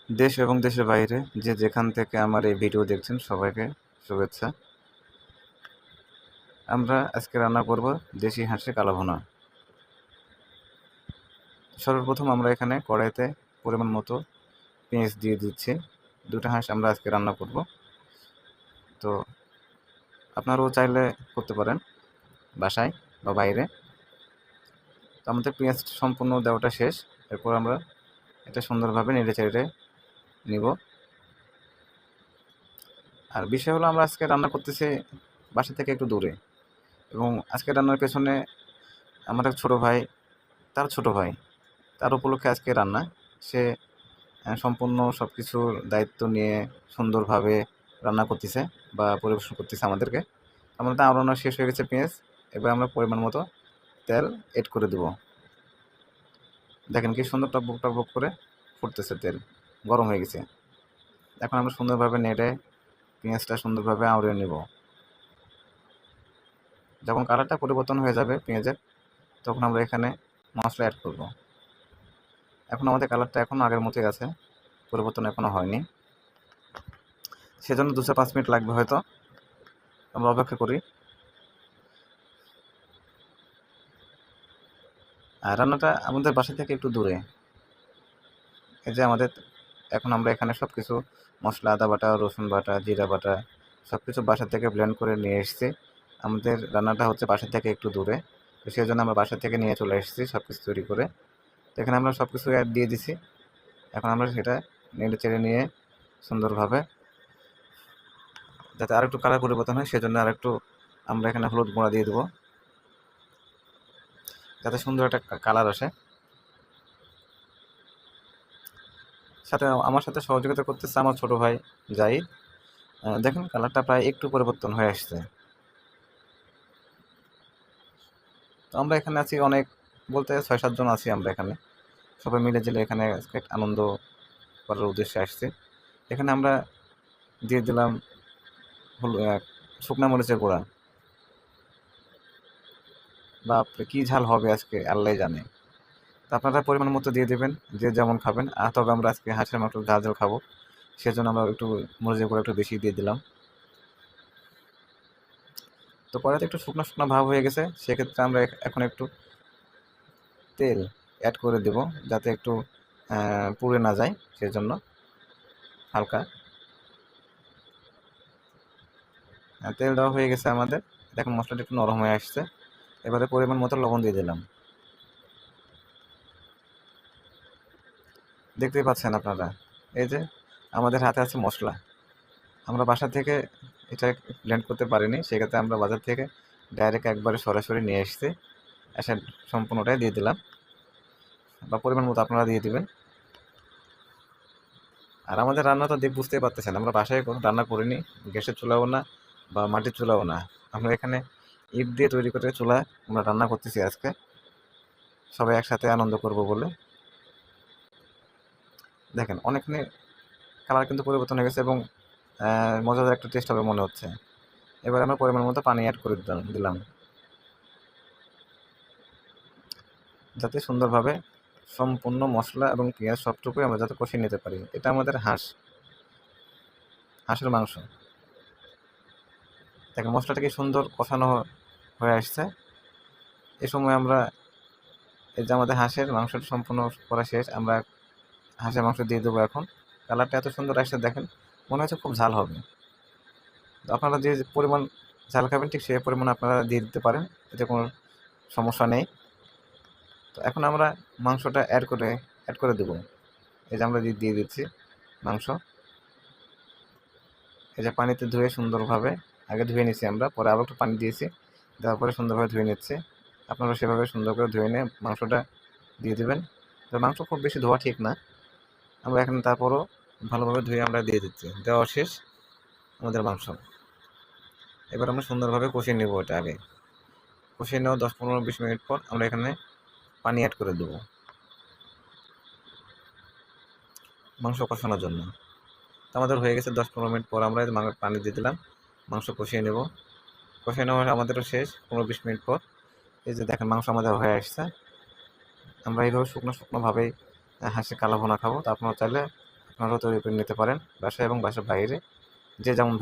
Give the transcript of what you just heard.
দেশ এবং দেশের বাইরে যে যেখান থেকে আমার এই ভিডিও দেখছেন সবাইকে শুভেচ্ছা। আমরা আজকে রান্না করব দেশি হাঁসের কালাভুনা। সর্বপ্রথম আমরা এখানে কড়াইতে পরিমাণ মতো পেঁয়াজ দিয়ে দিচ্ছি। দুটো হাঁস আমরা আজকে রান্না করব, তো আপনারাও চাইলে করতে পারেন বাসায় বা বাইরে। তো আমাদের পেঁয়াজ সম্পূর্ণ দেওয়াটা শেষ। এরপর আমরা এটা সুন্দরভাবে নেড়ে চেড়ে নিব। আর বিষয় হলো আমরা আজকে রান্না করতেছি বাসা থেকে একটু দূরে, এবং আজকে রান্নার পেছনে আমার এক ছোটো ভাই, তার ছোটো ভাই, তার উপলক্ষে আজকে রান্না। সে সম্পূর্ণ সব কিছুর দায়িত্ব নিয়ে সুন্দরভাবে রান্না করতেছে বা পরিবেশন করতেছে আমাদেরকে। আমাদের রান্না শেষ হয়ে গেছে পেঁয়াজ। এবার আমরা পরিমাণ মতো তেল এড করে দেব। দেখেন কি সুন্দর টকবক টকবক করে ফুটতেছে, তেল গরম হয়ে গেছে। এখন আমরা সুন্দরভাবে নেড়ে পেঁয়াজটা সুন্দরভাবে আউড়িয়ে নেব। যখন কালারটা পরিবর্তন হয়ে যাবে পেঁয়াজের, তখন আমরা এখানে মশলা অ্যাড করব। এখন আমাদের কালারটা এখন আগের মতোই আছে, পরিবর্তন এখনও হয়নি। সেজন্য 2-5 মিনিট লাগবে হয়তো, আমরা অপেক্ষা করি। আর রান্নাটা আমাদের বাসা থেকে একটু দূরে। এই যে আমাদের এখন আমরা এখানে সব কিছু মশলা, আদা বাটা, রসুন বাটা, জিরা বাটা সব কিছু বাসা থেকে ব্লেন্ড করে নিয়ে এসেছি। আমাদের রান্নাটা হচ্ছে বাসা থেকে একটু দূরে, তো সেই জন্য আমরা বাসা থেকে নিয়ে চলে এসেছি সব কিছু তৈরি করে। তো এখানে আমরা সব কিছু অ্যাড দিয়ে দিছি। এখন আমরা সেটা নেড়ে চেড়ে নিয়ে সুন্দরভাবে, যাতে আরেকটু কালার পরিবর্তন হয় সেজন্য আরেকটু আমরা এখানে হলুদ গুঁড়া দিয়ে দেবো, যাতে সুন্দর একটা কালার আসে। সাথে আমার সাথে সহযোগিতা করতেছে আমার ছোট ভাই জাহিদ। দেখেন কালারটা প্রায় একটু পরিবর্তন হয়ে আসছে। তো আমরা এখানে আছি অনেক, বলতে 6-7 জন আছি আমরা এখানে, সবাই মিলে জেলে এখানে আজকে আনন্দ করার উদ্দেশ্যে আসছি। এখানে আমরা দিয়ে দিলাম শুকনা মরিচের গুঁড়া। বাপরে কি ঝাল হবে আজকে আল্লাহ জানে। তো আপনারা পরিমাণ মতো দিয়ে দেবেন, যে যেমন খাবেন। তবে আমরা আজকে হাঁসের মাংস ঝাল ঝাল খাবো, সেজন্য আমরা একটু মরিচের গুঁড়া একটু বেশি দিয়ে দিলাম। তো কড়াইতে একটু শুকনো শুকনো ভাব হয়ে গেছে, সেক্ষেত্রে আমরা এখন একটু তেল অ্যাড করে দেব, যাতে একটু পুড়ে না যায় সেজন্য হালকা। তেল দেওয়া হয়ে গেছে আমাদের। দেখুন মশলাটা একটু নরম হয়ে আসছে। এবারে পরিমাণ মতো লবণ দিয়ে দিলাম। দেখতেই পাচ্ছেন আপনারা, এই যে আমাদের হাতে আছে মশলা। আমরা বাসা থেকে এটা ব্লেন্ড করতে পারিনি, সেক্ষেত্রে আমরা বাজার থেকে ডাইরেক্ট একবারে সরাসরি নিয়ে এসেছি, এসে সম্পূর্ণটাই দিয়ে দিলাম, বা পরিমাণ মতো আপনারা দিয়ে দিবেন। আর আমাদের রান্না তো বুঝতেই পারতেছেন, আমরা বাসায় কোনো রান্না করিনি, গ্যাসের চুলাও না বা মাটির চুলাও না, আমরা এখানে ইট দিয়ে তৈরি করে চুলা আমরা রান্না করতেছি আজকে, সবাই একসাথে আনন্দ করব বলে। দেখেন অনেকখানি কালার কিন্তু পরিবর্তন হয়ে গেছে, এবং মজাদার একটা টেস্ট হবে মনে হচ্ছে। এবার আমরা পরিমাণ মতো পানি অ্যাড করে দিলাম, যাতে সুন্দরভাবে সম্পূর্ণ মশলা এবং পেঁয়াজ সবটুকুই আমরা যাতে কষিয়ে নিতে পারি। এটা আমাদের হাঁসের মাংস। দেখেন মশলাটা কি সুন্দর কষানো হয়ে আসছে। এ সময় আমরা, এই যে আমাদের হাঁসের মাংসটা সম্পূর্ণ করা শেষ, আমরা হাঁসের মাংস দিয়ে দেবো এখন। কালারটা এত সুন্দর আসছে দেখেন, মনে হচ্ছে খুব ঝাল হবে। তো আপনারা যে পরিমাণ ঝাল খাবেন ঠিক সেই পরিমাণ আপনারা দিয়ে দিতে পারেন, এতে কোনো সমস্যা নেই। তো এখন আমরা মাংসটা অ্যাড করে দেবো। এই যে আমরা দিয়ে দিচ্ছি মাংস। এই যে পানিতে ধুয়ে সুন্দরভাবে, আগে ধুয়ে নিচ্ছি আমরা, পরে আবার একটু পানি দিয়েছি, দেওয়ার পরে সুন্দরভাবে ধুয়ে নিচ্ছি। আপনারা সেভাবে সুন্দর করে ধুয়ে নিয়ে মাংসটা দিয়ে দেবেন। তো মাংস খুব বেশি ধোয়া ঠিক না, আমরা এখানে তারপরও ভালোভাবে ধুয়ে আমরা দিয়ে দিচ্ছি। দেওয়া শেষ আমাদের মাংস। এবার আমরা সুন্দরভাবে কষিয়ে নেব। এটা আগে কষিয়ে নেওয়া 10-15-20 মিনিট পর আমরা এখানে পানি অ্যাড করে দেবো মাংস কষানোর জন্য। আমাদের হয়ে গেছে 10-15 মিনিট পর আমরা পানি দিয়ে দিলাম, মাংস কষিয়ে নেব। কষিয়ে নেওয়া আমাদেরও শেষ 15-20 মিনিট পর। এই যে দেখেন মাংস আমাদের হয়ে আসছে। আমরা এইভাবে শুকনো শুকনোভাবেই হাঁসের কালা ভুনা খাবো। তো আপনারা চাইলে আপনারাও তৈরি করে নিতে পারেন বাসায় এবং বাসার বাইরে যে যেমন